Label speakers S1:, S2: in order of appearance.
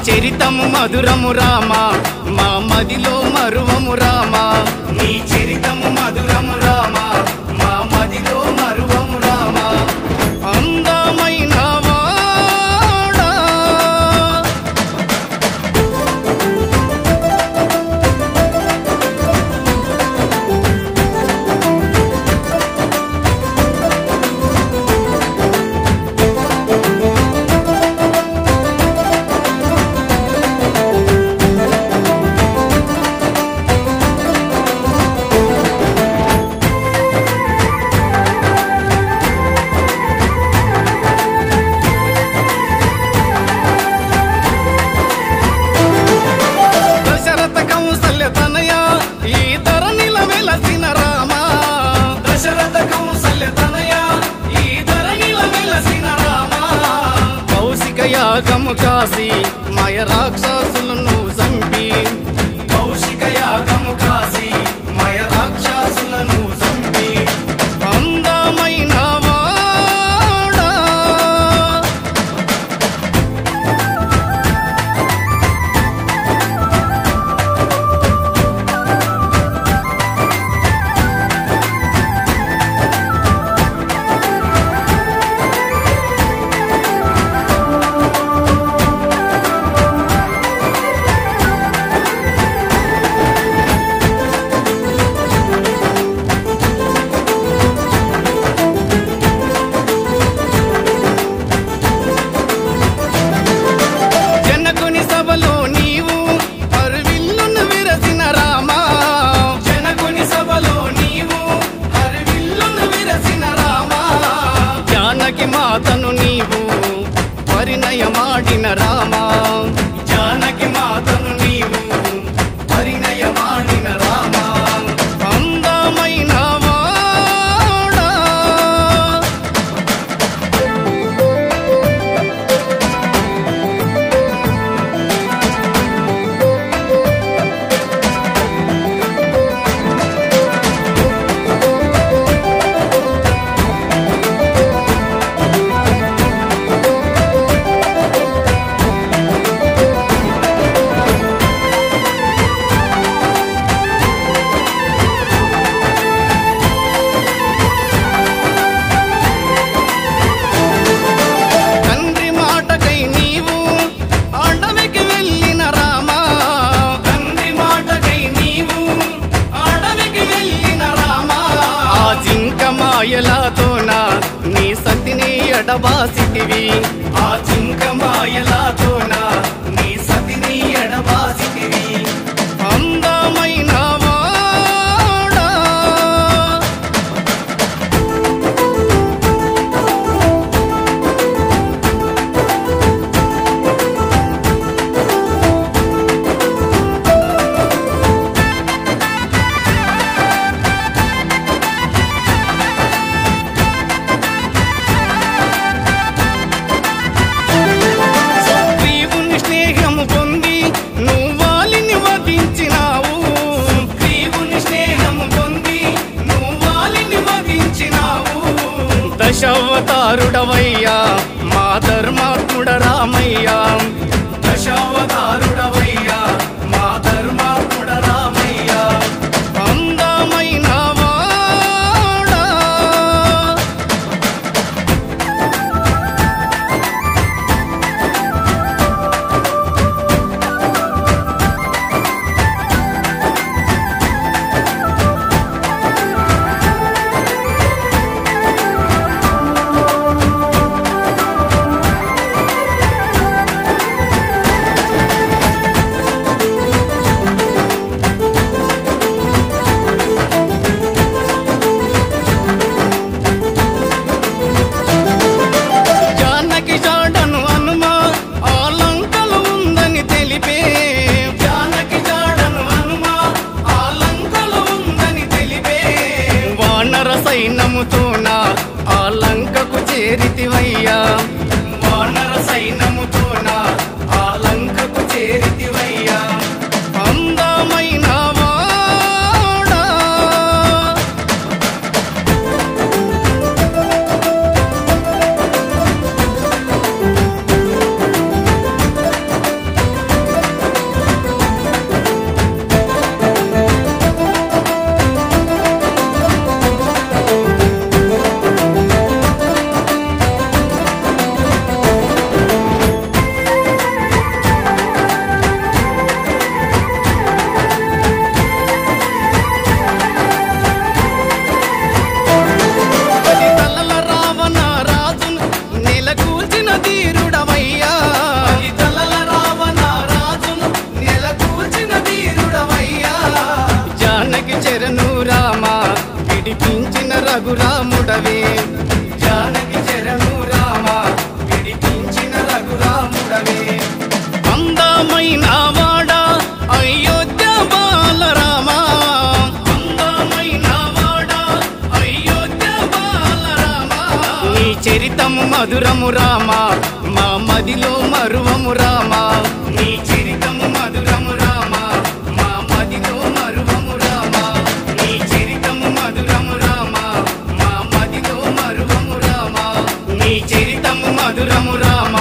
S1: చరితము మధురము రామా మా మదిలో మరువము రామా నీ చరితము మధురము రామా మా మదిలో మరువము రామా అందమైన వాడా యాగము కాసి మాయ రాక్షసులను చంపి కౌశిక యాగము కాసి మాయ రాక్షసులను చంపి అందమైన వాడా మాతను నీవు పరిణయమాడిన రామా జానకి మాతను నీవు పరిణయమాడిన రామా అందమైన వాడా మాయలాతోనా నీ సతిని ఎడబాసిటివి ఆ జింక మాయలాతోనా నీ సతిని ఎడబాసిటివి అందమైన వాడా దశావతారుడవయ్యా మా ధర్మాత్ముడ రామయ్యా దశావతారుడవయ్యా మా ధర్మాత్ముడ రామయ్యా అందమైన వాడా రఘురాముడవే జానకి చెరను రామ విడిపించిన రఘురాముడవే అందమైన వాడ అయోధ్య బాలరామ అందమైన వాడ అయోధ్య బాలరామ నీ చరితము మధురము రామ మా మదిలో మరువము రామ నీ చరితము మధురము రామ మా మదిలో మరువము రామ నీ చరితము మధురము రామ మా మదిలో మరువము రామ నీ చరితము మధురము రామ